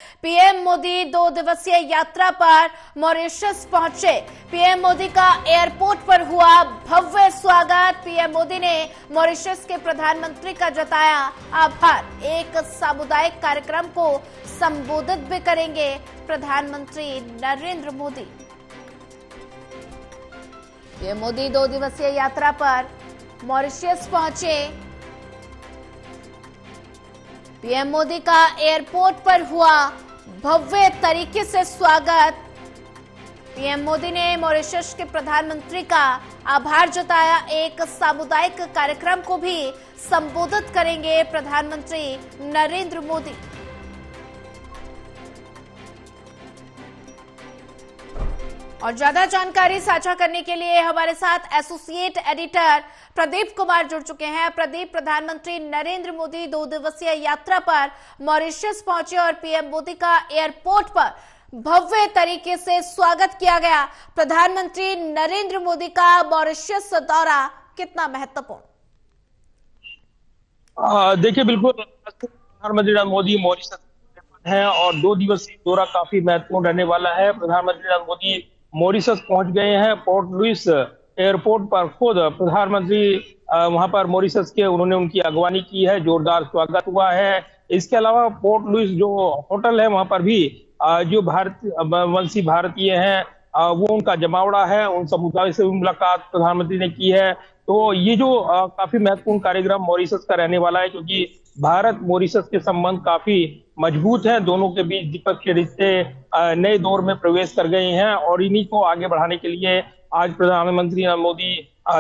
PM Modi 2 दिवसीय यात्रा पर मॉरिशस पहुंचे। पीएम मोदी का एयरपोर्ट पर हुआ भव्य स्वागत। पीएम मोदी ने मॉरिशस के प्रधानमंत्री का जताया आभार। एक सामुदायिक कार्यक्रम को संबोधित भी करेंगे प्रधानमंत्री नरेंद्र मोदी। पीएम मोदी 2 दिवसीय यात्रा पर मॉरिशस पहुंचे। पीएम मोदी का एयरपोर्ट पर हुआ भव्य तरीके से स्वागत। पीएम मोदी ने मॉरिशस के प्रधानमंत्री का आभार जताया। एक सामुदायिक कार्यक्रम को भी संबोधित करेंगे प्रधानमंत्री नरेंद्र मोदी। और ज्यादा जानकारी साझा करने के लिए हमारे साथ एसोसिएट एडिटर प्रदीप कुमार जुड़ चुके हैं। प्रदीप, प्रधानमंत्री नरेंद्र मोदी 2 दिवसीय यात्रा पर मॉरिशस पहुंचे और पीएम मोदी का एयरपोर्ट पर भव्य तरीके से स्वागत किया गया। प्रधानमंत्री नरेंद्र मोदी का मॉरिशस दौरा कितना महत्वपूर्ण? देखिए, बिल्कुल प्रधानमंत्री मोदी मॉरिशस हैं और 2 दिवसीय दौरा काफी महत्वपूर्ण रहने वाला है। प्रधानमंत्री मोदी मॉरिशस पहुंच गए हैं। पोर्ट लुइस एयरपोर्ट पर खुद प्रधानमंत्री वहां पर मॉरिशस के उन्होंने उनकी अगवानी की है। जोरदार स्वागत हुआ है। इसके अलावा पोर्ट लुइस जो होटल है वहां पर भी जो वंशी भारतीय हैं वो उनका जमावड़ा है। उन समुदाय से भी मुलाकात प्रधानमंत्री ने की है। तो ये जो काफी महत्वपूर्ण कार्यक्रम मॉरिशस का रहने वाला है, क्योंकि भारत मॉरिशस के संबंध काफी मजबूत हैं। दोनों के बीच द्विपक्षीय रिश्ते नए दौर में प्रवेश कर गए हैं और इन्हीं को आगे बढ़ाने के लिए आज प्रधानमंत्री मोदी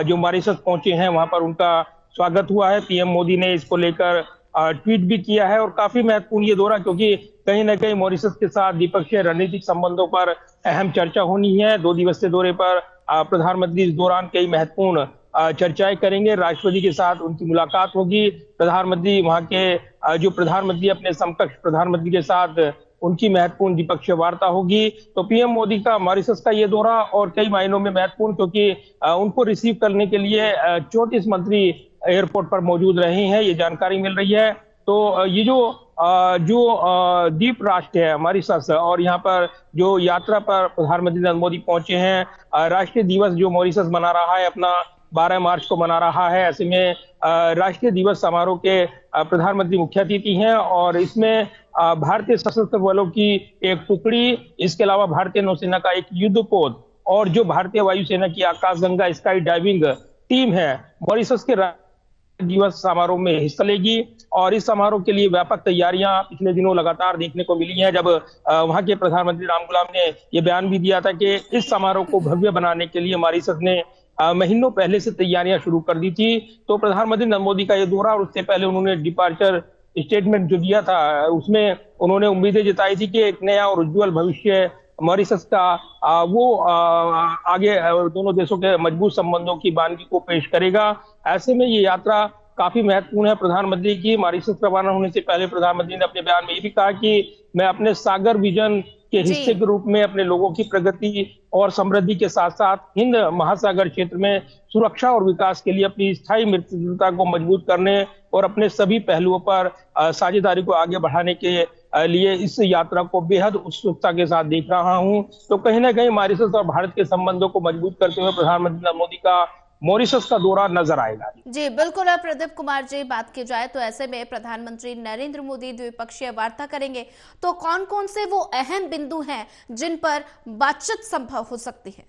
जो मॉरिशस पहुंचे हैं वहां पर उनका स्वागत हुआ है। पीएम मोदी ने इसको लेकर ट्वीट भी किया है। और काफी महत्वपूर्ण ये दौरा, क्योंकि कहीं ना कहीं मॉरिशस के साथ द्विपक्षीय रणनीतिक संबंधों पर अहम चर्चा होनी है। 2 दिवसीय दौरे पर प्रधानमंत्री इस दौरान कई महत्वपूर्ण चर्चाएं करेंगे। राष्ट्रपति के साथ उनकी मुलाकात होगी। प्रधानमंत्री वहां के जो प्रधानमंत्री अपने समकक्ष प्रधानमंत्री के साथ उनकी महत्वपूर्ण द्विपक्षीय वार्ता होगी। तो पीएम मोदी का मॉरिशस का ये दौरा और कई मायनों में महत्वपूर्ण, क्योंकि उनको रिसीव करने के लिए 34 मंत्री एयरपोर्ट पर मौजूद रहे हैं, ये जानकारी मिल रही है। तो ये जो द्वीप राष्ट्र है मॉरिशस और यहाँ पर जो यात्रा पर प्रधानमंत्री नरेंद्र मोदी पहुंचे हैं, राष्ट्रीय दिवस जो मॉरिशस मना रहा है अपना 12 मार्च को मना रहा है। ऐसे में राष्ट्रीय दिवस समारोह के प्रधानमंत्री मुख्य अतिथि हैं और इसमें भारतीय सशस्त्र बलों की एक टुकड़ी, इसके अलावा भारतीय नौसेना का एक युद्धपोत और जो भारतीय वायुसेना की आकाशगंगा स्काई डाइविंग टीम है मॉरिशस के दिवस समारोह में हिस्सा लेगी। और इस समारोह के लिए व्यापक तैयारियां पिछले दिनों लगातार देखने को मिली हैं, जब वहां के प्रधानमंत्री राम गुलाम ने यह बयान भी दिया था कि इस समारोह को भव्य बनाने के लिए मॉरिशस ने महीनों पहले से तैयारियां शुरू कर दी थी। तो प्रधानमंत्री नरेंद्र मोदी का ये दौरा और उससे पहले उन्होंने डिपार्चर स्टेटमेंट जो दिया था उसमें उन्होंने उम्मीदें जताई थी कि एक नया और उज्जवल भविष्य मॉरिशस का वो आगे दोनों देशों के मजबूत संबंधों की बानगी को पेश करेगा। ऐसे में ये यात्रा काफी महत्वपूर्ण है प्रधानमंत्री की। मॉरिशस रवाना होने से पहले प्रधानमंत्री ने अपने बयान में ये भी कहा कि मैं अपने सागर विजन के हिस्से के रूप में अपने लोगों की प्रगति और समृद्धि के साथ साथ हिंद महासागर क्षेत्र में सुरक्षा और विकास के लिए अपनी स्थायी मित्रता को मजबूत करने और अपने सभी पहलुओं पर साझेदारी को आगे बढ़ाने के लिए इस यात्रा को बेहद उत्सुकता के साथ देख रहा हूं। तो कहीं ना कहीं मॉरिशस और भारत के संबंधों को मजबूत करते हुए प्रधानमंत्री नरेंद्र मोदी का मॉरिशस का दौरा नजर आएगा। जी बिल्कुल। अब प्रदीप कुमार जी, बात की जाए तो ऐसे में प्रधानमंत्री नरेंद्र मोदी द्विपक्षीय वार्ता करेंगे, तो कौन कौन से वो अहम बिंदु हैं जिन पर बातचीत संभव हो सकती है?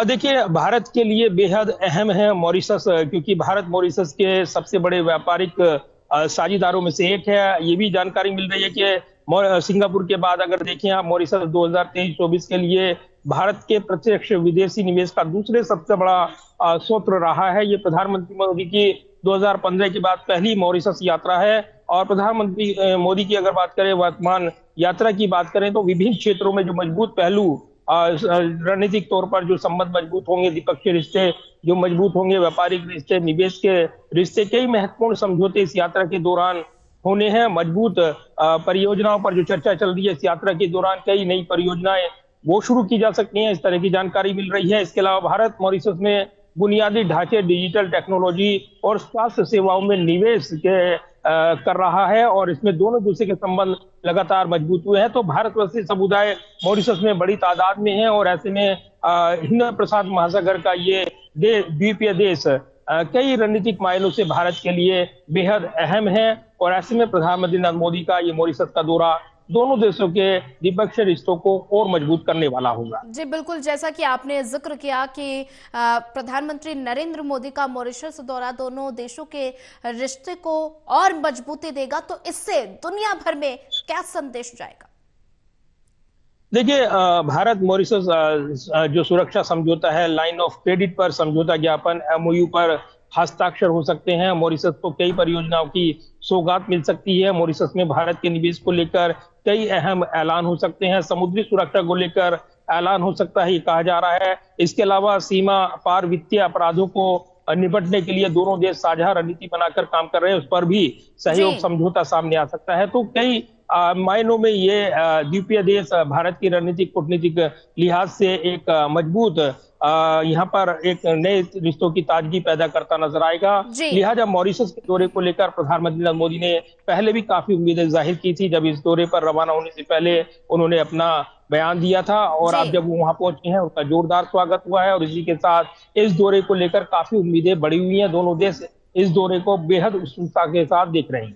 देखिए, भारत के लिए बेहद अहम है मॉरिशस, क्योंकि भारत मॉरिशस के सबसे बड़े व्यापारिक साझेदारों में से एक है। ये भी जानकारी मिल रही है कि सिंगापुर के बाद अगर देखें आप, मॉरिशस 2023-24 के लिए भारत के प्रत्यक्ष विदेशी निवेश का दूसरे सबसे बड़ा स्रोत रहा है। ये प्रधानमंत्री मोदी की 2015 के बाद पहली मॉरिशस यात्रा है। और प्रधानमंत्री मोदी की अगर बात करें, वर्तमान यात्रा की बात करें, तो विभिन्न क्षेत्रों में जो मजबूत पहलू रणनीतिक तौर पर जो संबंध मजबूत होंगे, द्विपक्षीय रिश्ते जो मजबूत होंगे, व्यापारिक रिश्ते, निवेश के रिश्ते, कई महत्वपूर्ण समझौते इस यात्रा के दौरान होने हैं। मजबूत परियोजनाओं पर जो चर्चा चल रही है इस यात्रा के दौरान, कई नई परियोजनाएं वो शुरू की जा सकती हैं, इस तरह की जानकारी मिल रही है। इसके अलावा भारत मॉरिशस में बुनियादी ढांचे, डिजिटल टेक्नोलॉजी और स्वास्थ्य सेवाओं में निवेश कर रहा है और इसमें दोनों दूसरे के संबंध लगातार मजबूत हुए हैं। तो भारतवर्षीय समुदाय मॉरिशस में बड़ी तादाद में है और ऐसे में हिंद प्रशांत महासागर का ये द्वीपीय देश कई रणनीतिक मायनों से भारत के लिए बेहद अहम है और ऐसे में प्रधानमंत्री नरेंद्र मोदी का ये मॉरिशस का दौरा दोनों देशों के द्विपक्षीय रिश्तों को और मजबूत करने वाला होगा। जी बिल्कुल, जैसा कि आपने जिक्र किया कि प्रधानमंत्री नरेंद्र मोदी का मॉरिशस दौरा दोनों देशों के रिश्ते को और मजबूती देगा, तो इससे दुनिया भर में क्या संदेश जाएगा? देखिए, भारत मॉरिशस जो सुरक्षा समझौता है, लाइन ऑफ क्रेडिट पर समझौता ज्ञापन MOU पर हस्ताक्षर हो सकते हैं। मॉरिशस को कई परियोजनाओं की सौगात मिल सकती है। मॉरिशस में भारत के निवेश को लेकर कई अहम ऐलान हो सकते हैं। समुद्री सुरक्षा को लेकर ऐलान हो सकता है, ये कहा जा रहा है। इसके अलावा सीमा पार वित्तीय अपराधों को निपटने के लिए दोनों देश साझा रणनीति बनाकर काम कर रहे हैं, उस पर भी सहयोग समझौता सामने आ सकता है। तो कई मायनों में ये द्वीपीय देश भारत की रणनीतिक कूटनीतिक लिहाज से एक मजबूत यहाँ पर एक नए रिश्तों की ताजगी पैदा करता नजर आएगा। लिहाजा मॉरिशस के दौरे को लेकर प्रधानमंत्री नरेंद्र मोदी ने पहले भी काफी उम्मीदें जाहिर की थी। जब इस दौरे पर रवाना होने से पहले उन्होंने अपना बयान दिया था और अब जब वो वहां पहुंचे हैं उसका जोरदार स्वागत हुआ है और इसी के साथ इस दौरे को लेकर काफी उम्मीदें बढ़ी हुई हैं। दोनों देश इस दौरे को बेहद उत्सुकता के साथ देख रहे हैं।